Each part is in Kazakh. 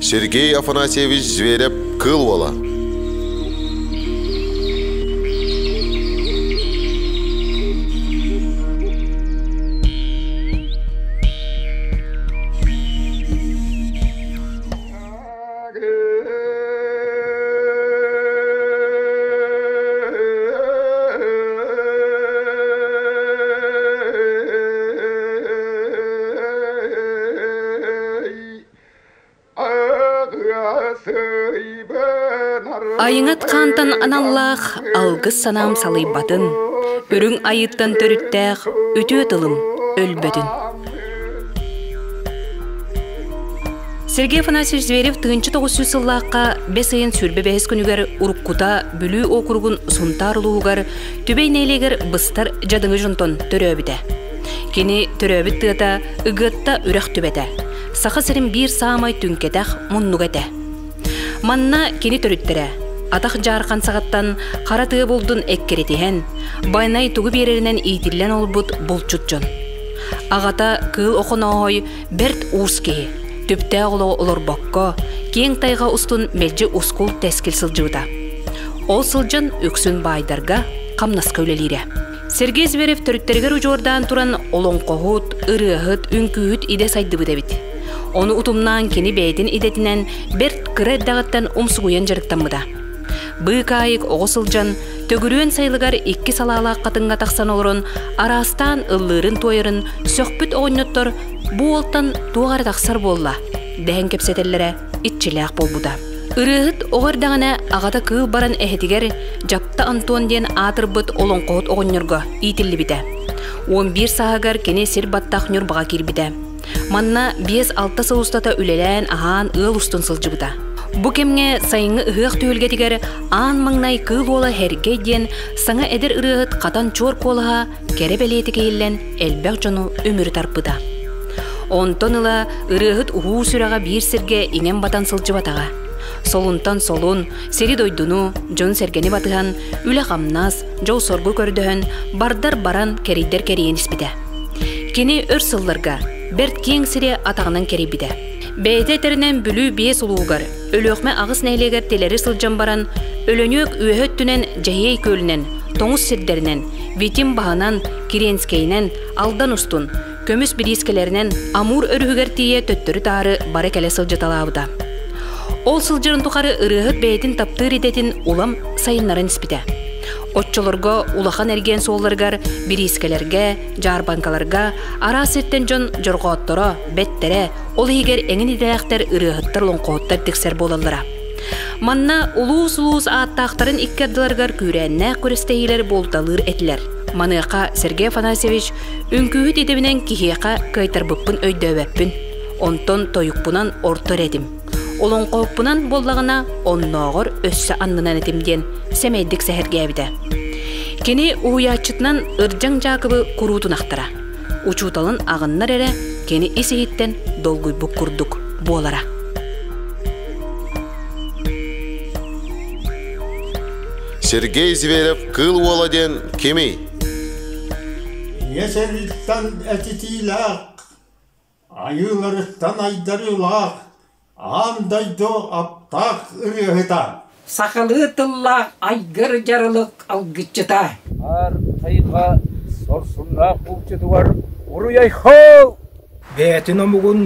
Сергей Афанасьевич Зверев кыл ола. Айыңат қантан аналлақ алғыз санам салайбатын, үрің айыттан төріттәқ өте тылым өлбөдін. Сергей Афанасьевич Зверев 1900 сыллаққа 5 айын сүрбе бәйіз күнігер ұрыққута бүлі округун сұнтарылуғар түбейнейлегер бұстар жадыңы жонтон төрөбіді. Кені төрөбіт тыата ұғытта үрәқ түбәті. Сақы сірін бір саамай түнкетәқ мұннуғәті. Манна кені төріттірі. Атақ жарқан сағаттан қаратығы болдың әккеретіген, байнай тұғы берерінен ейтілен олбұт бұлчут жон. Ағата кыл оқына ой берт уыз кейі, түпті ұлы олар баққа, кең тайға ұстын мәлжі ұскул тәскіл сылжыда. Ол сылжын өксін байдарға қамнас көйлелері. Сергей Зверев түріттергер ұжордан тұран олың қоғыт, ұрығыт, үнкүйіт иде сайды бұда біт. Оны ұтымнан кені бәйдін идетінен берт кірәддағаттан ұмсығуен жарықтан бұда. Бұй кайық оғысылжан, төгіруен сайлығар 2 салалақ қатынға тақсан олырын, арастан ұллырын тойырын, сөқпіт оғыннеттор бұ олтан туғар тақсар болла. Дән кепсетелері итчіләқ бол бұда. Үрігіт оғырдағына ағата кыл баран әхетігер жапта Антон ден атыр бұт олың қоғыт оғыннырға итілі біді. 11 сағығар кене сер баттақ нүр баға кел біді. Манна 5-6 сылыстата үлелән аған ұл ұстын сылжы бұда. Бұ кемге сайыңы ұғық түйілгетігер аң маңнай кыл ола әрге ден саңа әдір ұрығыт қатан чор қолыға кәрі бәлеті кейілен әлбәқ жону өмірі тарпыда. Онтон ұла ұрығыт ұғу сүраға бір серге инен батан сылжы батаға. Солунтан солун, сері дойдуну, жон сергені батыған, үлі қамнас, жау соргу көрдіғын, бардар баран кәрейдер кәрейен іспіді. Кені өр сылларға, берт кең сіре атағынан кәрей біді. Бәйті әтерінен бүлі бие сұлуғар, өліқме ағыс нәйлегер телері сылжан баран, өлөнек үйәт түнен жәйей көлінен, тоңыз сірдерінен, витим бағынан, киренскейінен, алдан ұстын, көміс бірискелерінен, амур өрігер тие төттірі тары бары кәлі сылжаталауыда. Ол сылжырын тұқары ұрығыт бәйтін таптыр едетін улам сайынларын іспіді. Отчылырға улахан әрген солларғар, бірискелерге, жарбанкаларға, ара сеттен жон жорғаттыра, бәттері, ол егер әңін еделәқтер ұрығыттар лоңқоттар тексер болалыра. Манна улуыз-улуыз аттақтарын иккерділарғар күрәннә көрістейілер болдалыр әтілер. Маныға Сергей Афанасьевич үнкүйіт едемінен кихеқа кайтар бұппын өйдөбәппін. Онтон тойықпынан ортыр едім. Олың қоқпынан боллағына оннағыр өссі аннынан етімден сәмейдік сәхерге әбіді. Кені уяатчытынан ыржаң жақыбы күрутын ақтыра. Учуталын ағыннар әрі кені есейттен долгуй бұқ күрдік болара. Сергей Зверев кыл оладен кемей. Есерілттан әтетейлақ, айыларыттан айдарылақ, андайдо аптақ ұрығыта. Сақалы тылла айгыр жарылық алгытчыта. Ар тайға сорсунақ бұлчыды бар ұруяй хол! Бәтін омығын,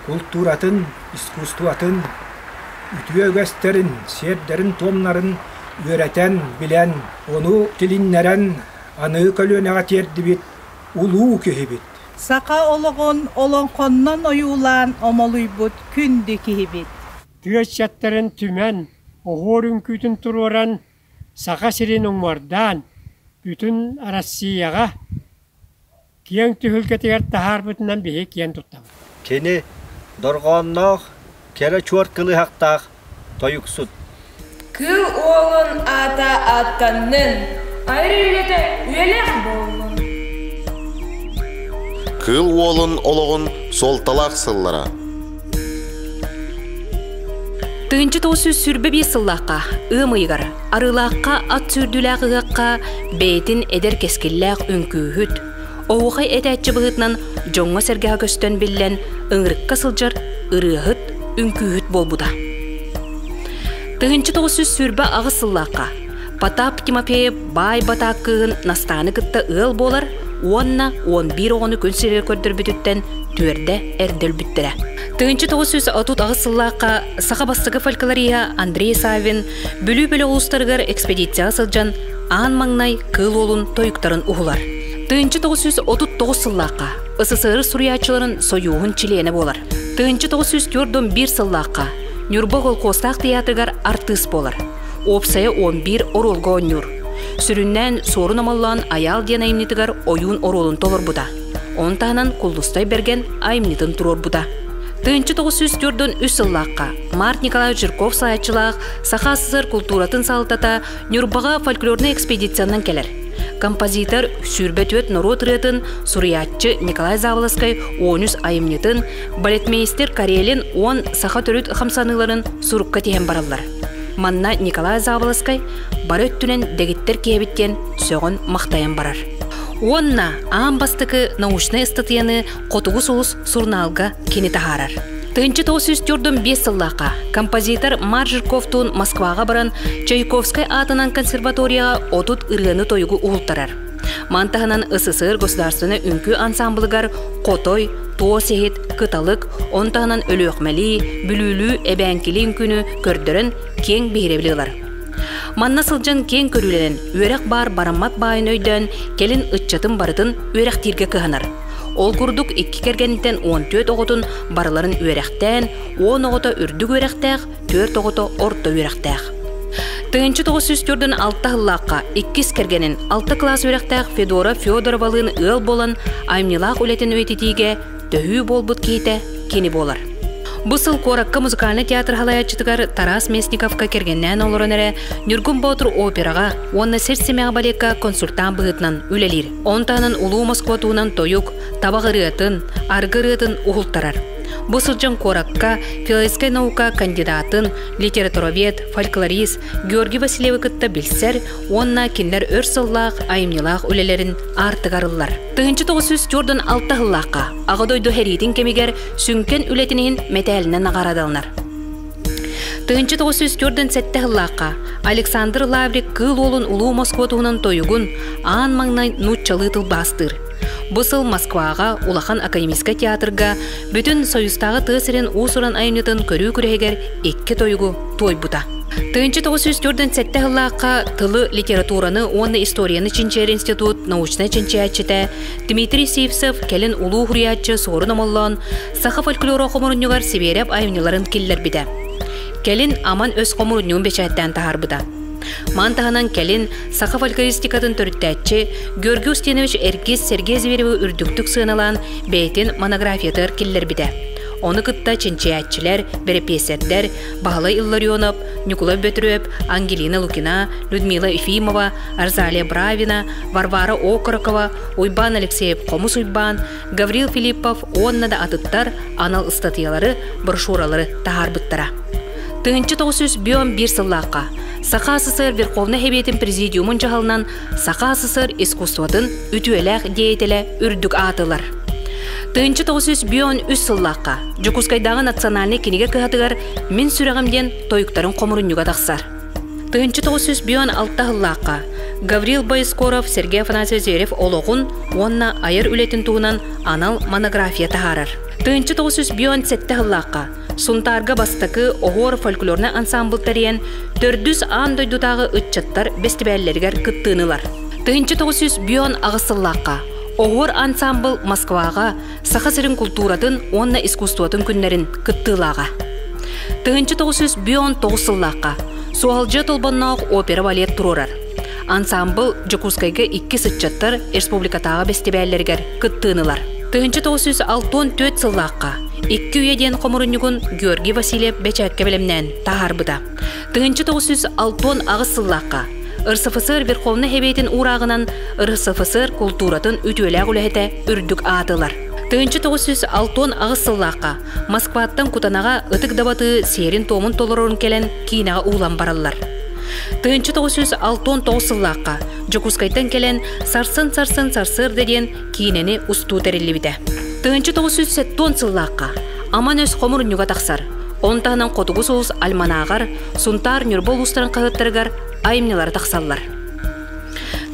культуратын, искусстватын, үтіе өгәстерін, сердерін томнарын өретен білен, оны тіліннерін аны көлөнеға терді бит, улу көхі бит. Сақа олығын олонқоннан ойулан омолуй бұд күнді кейбет. Түйетшеттерін түмен, оғырын күтін тұроран, сақа сирен оңмардан, бүтін Россияға кең түхілкетігер тахар бүтінен бейе кен тұттам. Кені дорғаннақ, кәрі чуар кылы хақтақ, тойықсуд. Кыл олын ата аттанның, айры үйлеті үйелек болын. Кыл олын олығын солталақ сыллара. Тыынчы тоғысы сүрбі бей сыллаққа, ұмыйғар, арылаққа ат сүрділәғығаққа бәйтін әдер кескілләқ үнкүйіт. Оғықай әтәтчі бұғытнан жоңға сәргіға көстен білен ұңырыққа сылжар ұрығыт үңкүүт болбуда. Тыгынчы 900 сүрбе ағысыллаққа. Потап Тимофеев бай батаққығын настаны кытта ыл болар, онна 11 оғыны көнсерер көрдір бүтіттен түрді әрділ бүттірі. Тыгынчы 900 отут ағысыллаққа сақа бастығы фольклория Андрей Савин бүлі-бүлі ұлыстарғар экспедиция сылжан аң маңнай кыл олын тойықтарын ұғылар. Тыгынчы 939 сыллаққа СССР суриячыларын союғын чилені болар. Тыгынчы 941 сыллаққа Нюрба Голкостақ театргар артыс болар. Опсая 11 оролға онюр. Сүріннен сорын амаллан аял ден аймнитігар ойын оролын толыр бұда. Онтағынан құлдыстай берген аймнитін тұрор бұда. Тыгынчы 904 сыллаққа Март Николай Жирков саячылақ Саха СССР культуратын салтата Нюрбаға фольклорны экспедициянан келер. Композитор сүрбет өт народ ретін суриятчы Николай Заволоскай 13 айымнетін, балетмейстер Карелин 10 саха төріт қамсаныларын сұрыққа теген баралар. Манна Николай Заволоскай бар өттінен дегеттер кебіттен сөғін мақтайын барар. Онна аң бастықы научный статьяны қотуғы соғыз сұрналға кені тахарар. Тыгынчы 904 сыллаққа композитор Маржирковтун Москваға баран Чайковскай атынан консерваторияға отут ырғаны тойығы ұғылтарар. Мантағынан СССР государственный үнкі ансамблыгар қотой, туосехет, кыталық, онтағынан өлі өқмәлі, бүлілі, әбәңкелі үнкіні көрдірін кең бейревлілер. Манна сылжан кең көрілен өрек бар барамат байын өйден келін ұтчатын барытын өрек тирге кығанар. Ол күрдік 2 кергенітен 14 оғытын барыларын өректен, 10 оғыта үрдік өректәқ, 4 оғыта орта өректәқ. Тыгынчы 904 6 ғыллаққа 2 кергенін 6 класс өректәқ Федора Федоровалын ыл болын аймнилақ үлетін өйтетіге төхі болбыт кейті кені болар. Бұсыл Коракка музыкальный театр халаячытыгар Тарас Местниковка кергеннен олырын әрі Нюргун Баутыр операға, онна серсемеға балекка консультан бұғытнан үлелер. Онтанын Улу Москва туынан тойук, табағырыатын, арғырыатын ұғылтарар. Бұсылжан Коракка филологическая наука кандидатын, литературовед, фольклорист Георгий Васильевы кытта білсер, онна кендер өрсыллақ, айымнилақ үлелерін артығарылар. Тыгынчы 904 6 ғыллаққа ағадойды хәретін кемегер сүнкен үлетінен метәлінен ағарадалынар. Тыгынчы 904 7 ғыллаққа Александр Лаврик кыл олын Улу Москва туынан тойығын аң маңнай нұтчалы тыл бастыр. Бұсыл Москваға, Улахан академическа театрға, бүтін союзтағы тысырын ұсыран айымнетін көрі күрегер 2 тойығы той бұта. Тыгынчы 904 7 ғыллаққа тылы литератураны, онны историяны Чинчер институт, научный чинчиятчыта, Дмитрий Сивцев, келін улу хуриятчы сорын амаллан, саха фольклоры қомырынығар себереп айымныларын келлер біді. Келін аман өз қомырынығын бечәттен тахар бұда. Мантағынан келін саха фольклористикатын төрттәтчі Георгий Устинович Эргиз Сергей Зверевы үрдіктік сыналан бәйтін монографиятыр келлер біді. Оны кытта чинчиятчылар, берепесердер, Бағалай Илларионов, Николай Бөтірөп, Ангелина Лукина, Людмила Ефимова, Арзалия Бравина, Варвара Окорокова, Уйбан Алексеев Комус Уйбан, Гаврил Филиппов, оннада атыттар, анал статьялары, брошюралары тахарбыттара. Тыгынчы 901 сыллаққа Саха СССР Верховный Хебетін Президиумын жағалынан Саха СССР искусстватын үтуеләқ дейтелі үрдік атылар. Тыгынчы 903 сыллаққа Жукускайдағы национальный кенеге кығатығар мен сүрәғімден тойықтарын қомырынюға тақсар. Тыгынчы 906 сыллаққа Гаврил Байскоров, Сергей Афанасьевич Зверев олығын, онна айыр үлетін туынан анал монография тахарар. Тыгынчы 907 сыллаққа Сунтарга бастакы оғор фольклорны ансамблтариян 400 аң дойдутағы үтчаттар бестібәллергер кыттынылар. Тыгынчы 910 ағысыллаққа оғор ансамбл Москваға саха-сырын культуратын, онна искусстватын күннерін кыттылаға. Тыгынчы 919 сыллаққа суалжы толбаннақ опера балет тұрорар. Ансамбл Жокускайга 2 сытчаттар республикатағы бестібәллергер кыттынылар. Тыгынчы 964 сыллаққа 2 үйеден қомырынығын Георгий Васильев бәчәкке білімнен тахарбыда. Тыгынчы 906 ағыз сыллаққа РСФСР Верховный Хебетін урағынан РСФСР культуратын үтуеләг үләхеті үрдік атылар. Тыгынчы 906 ағыз сыллаққа Москваттан Кутанаға ытык дабаты серин томын толырын келен кейінаға улан баралар. Тыгынчы 969 сыллаққа Жокускайтан келен сарсын деген кейінені ұсту тәрелі біді. Тыгынчы 970 сыллаққа аман өз қомырын юға тақсар. Онтағынан қотуғы соғыз альманағар, сунтар нүрбол ұстарын қағыттырғар айымнелары тақсаллар.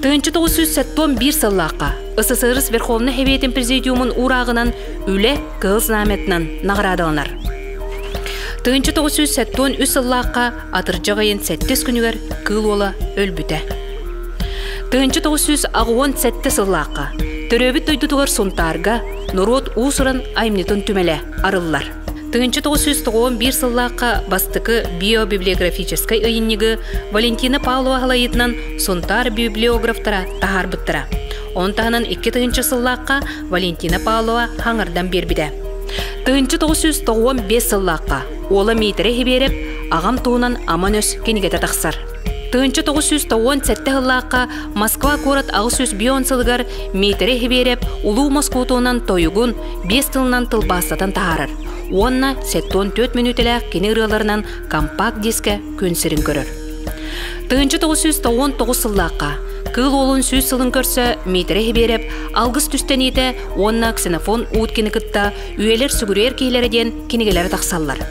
1971 сыллаққа СССР Верховный Хевиетін Президиумын урағынан үлі кығыз наметінен нағырадылынар. 1973 сыллаққа атыржағайын 7 күнігер кыл ола өлбіті. 1917 сыллаққа төрөбіт дойдудығыр сонтарға нұрот ұсырын айымнетін түмелі арылылар. 1991 сыллаққа бастықы биобиблиографическай ұйыннегі Валентина Павлова ғалайытынан сонтар библиографтара тахар бұттыра. Онтағынан 2 сыллаққа Валентина Павлова хаңырдан бербіді. 1995 сыллаққа ола мейтірі хеберіп, ағам туынан аман өс кенігеті тақсар. 1997 сыллаққа Москва город ағысөз бион сылғар мейтірі хеберіп, ұлу Москвутуынан тойығын 5 тылынан тылбастатын тағарыр. Онна 74 минутеләк кені ұрыларынан компакт диске көнсірін көрір. 1999 сыллаққа кыл олын сөз сылын көрсі мейтірі беріп, алғыз түстен еті онна ксенофон ұйткені күтті үйелер сүгірер кейлерден кенегелері тақсаллар.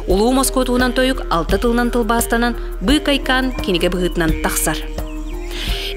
Улуу Москватуынан тойық 6 тылынан тылбастанан бұй кайкан кенеге бұғытынан тақсар.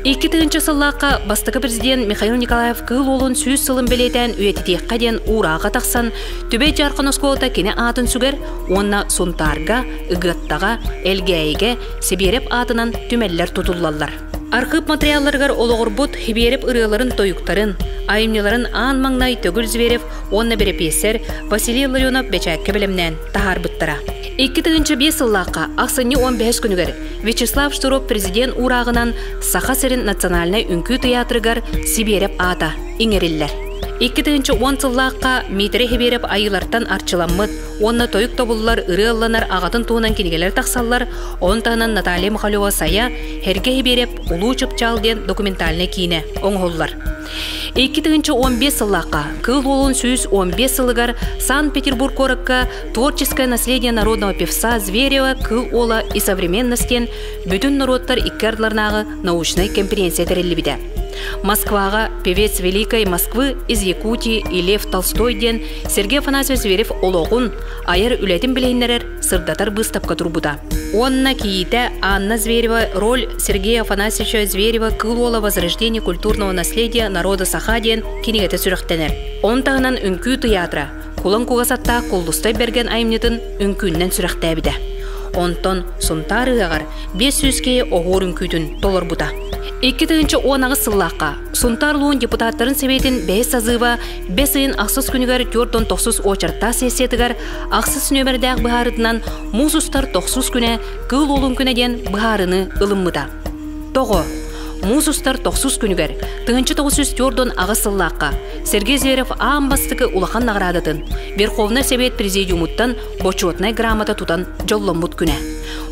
2 сыллаққа бастығы президент Михаил Николаев кыл олын сөз сылын белетен үйететеққа ден ұраға тақсан, төбе жарқын осколта кене атын сүгер, онна сонтарға, ұғыттаға, әлгәйге, себереп атынан түмеллер тұтылалар. Архив материалларғар олығыр бұд хиберіп ұрыларын тойықтарын, айымнеларын аң маңнай төгіл зверев, онна беріп есер Василий Ларионов бәчәкке білімнен тахар бұттыра. 2 сыллаққа ақсыны 15 күнігер Вячеслав Штуров президент урағынан Саха Сырын национальный үнкі театрыгар сибереп ата, иңеріллер. 2 сыллаққа мейтірі хебереп айылартан арчыламмыд, онна тойық тобылылар ұрылланар ағатын туынан кенегелер тақсаллар, онтағынан Наталья Михалева сая herge хебереп улу чыпчалден документальный кейіне оңғоллар. 2 сыллаққа кыл олын сөз 15 сылығар Санкт-Петербург корыққа творческое наследие народного певца Зверева кыл ола и современностен бүтін народтар иккардыларнағы научный конференция тәрелі Москваға певец Великой Москвы из Якутии и Лев Толстойден Сергей Афанасьевич Зверев олоғын айыр үлетін білейнерер сырдатар бұстапқа тұрбуда. Онна киите Анна Зверева роль Сергея Афанасьевича Зверева кыл ола возрождение культурного наследия народа Сахаден кенегеті сүріқтенер. Онтағынан үнкі театра кулан куғасатта кулдустай берген айымнетін үнкүннен сүріқтәбіді. Онтон сұнтарығағар 500-ке оғыр үнкүтін толыр бұда. 2 сыллаққа Сунтарлуын депутаттарын себетін бәйс сазыва 5 ақсыз күнігер 4-9 очарта сесетігер ақсыз нөмірдәқ бұхарытынан музустар 9 күне кыл олын күнеден бұхарыны ылыммыда. Тоғы, музустар 9 күнігер 1904 ағысыллаққа Сергей Зверев амбастықы улақан нағырадытын Верховный Совет Президиумуттан почетный грамота тутан жоллымбут күне.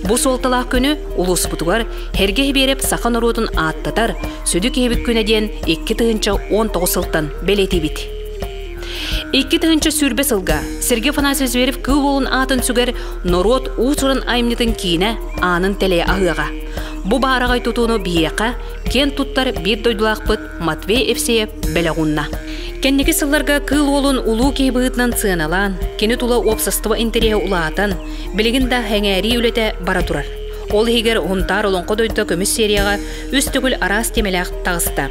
Бұл солталақ күні ұлыс бұтығар herge беріп сақан ұрудын аттатар сөдік ебік күнеден 2-19 сылттан белеті бит. 2 сүрбе сылға Сергей Афанасьевич Зверев кыл олын атын сүгер норот ұсырын айымнетін кейіне анын тәле ағыға. Бұ барағай тұтуыны бейеқа кен тұттар бір дойдылақ бұд Матвей Евсеев бәліғынна. Кеннеге сылларға кыл олын ұлу кейбіғытнан сыналан, кені тұла опсастыва интереге ұлаатан, білігінда хәңәри үлеті бара тұрар. Ол егер ұнтар олын қодойды көміс серияға үст түгіл арас темеләқ тағысты.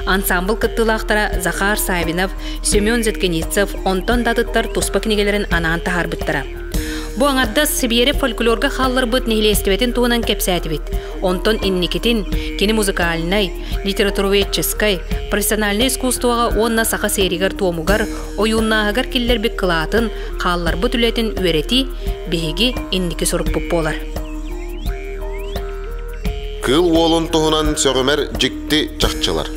Ансамбл кыттылақтара Захар Савинов, Семен Зеткеницев, онтон дадыттар тұспа кенегелерін анан тахар бұттыра. Бұ аңадда Сибире фольклорға қаллар бұд нехилестебетін туынан кепсәті бит. Онтон инникетін, кені музыкальнай, литературоведческай, профессиональный искусствоға онна сақа серигар туомугар, ойуннағығар келлер бек қылатын, қаллар бұд үлетін үйреті, бейгі инники сұрып бұп болар. Кыл олын тұғынан сөғімер жікті жақчылар.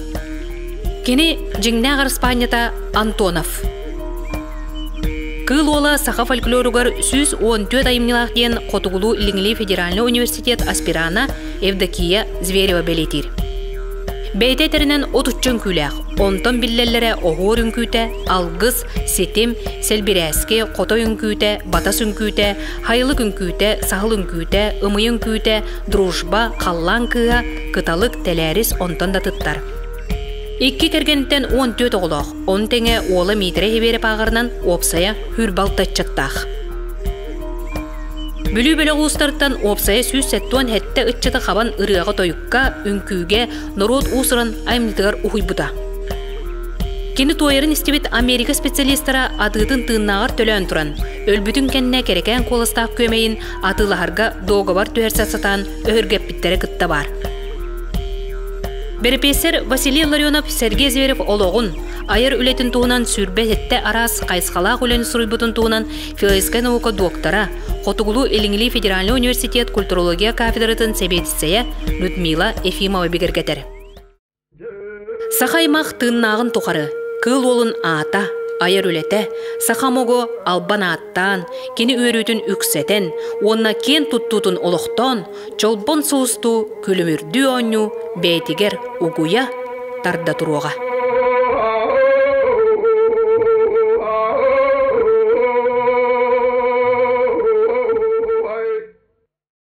Кені жіңнәғар Испанията Антонов. Кыл ола саха фольклоругар 114 айымнилақ ден Қотуғылу Лингли Федеральный университет аспирана Евдокия Зверева белетир. Бәйтетерінен 30 күләқ, онтон биллеллері оғыр үнкүйті, алғыз, сетім, сәлбірәске, қотой үнкүйті, батас үнкүйті, хайлық үнкүйті, сағыл үнкүйті, ымы үнкүйті, дружба, қаллан кыға, кыталық тәләріс онтон да тұттар. 2 кергенттен 14 оғылық, 10 теңе олы мейтірі хеберіп ағырынан опсая хүрбалтатчаттақ. Бүлүү бөлі ғуыстарыттан опсайы сүз сәттуан хәтті үтчеті қабан ырыағы тойыққа, үнкүйге, нұрот ұсырын аймнытығар ұхойбыта. Кені тойырын істебет Америка специалистара атыытын тыыннағар төлөөн туран. Өлбүтін кәнне керекән қолыстақ көмейін атылағарға доғабар түйерсі сатан өһіргәппіттері кытта бар. Берепесер Василий Ларионов Сергей Зверев олоғын, айыр үлетін туынан сүрбе әтті арас қайсқалақ үлен сұруйбытын туынан философия наука доктора, Хотугулу Элингли Федеральный университет культурология кафедратын себетісея Людмила Ефимова бігіргетер. Сақаймақ тыыннағын тұқары, кыл олын ата, айыр үлеті, сақамого албан аттан, кені өрітін үксетен, онна кен тұттутын олықтан, чолбон суысту, күлімірді оңю, бәйтігер угуя тарда тұруға.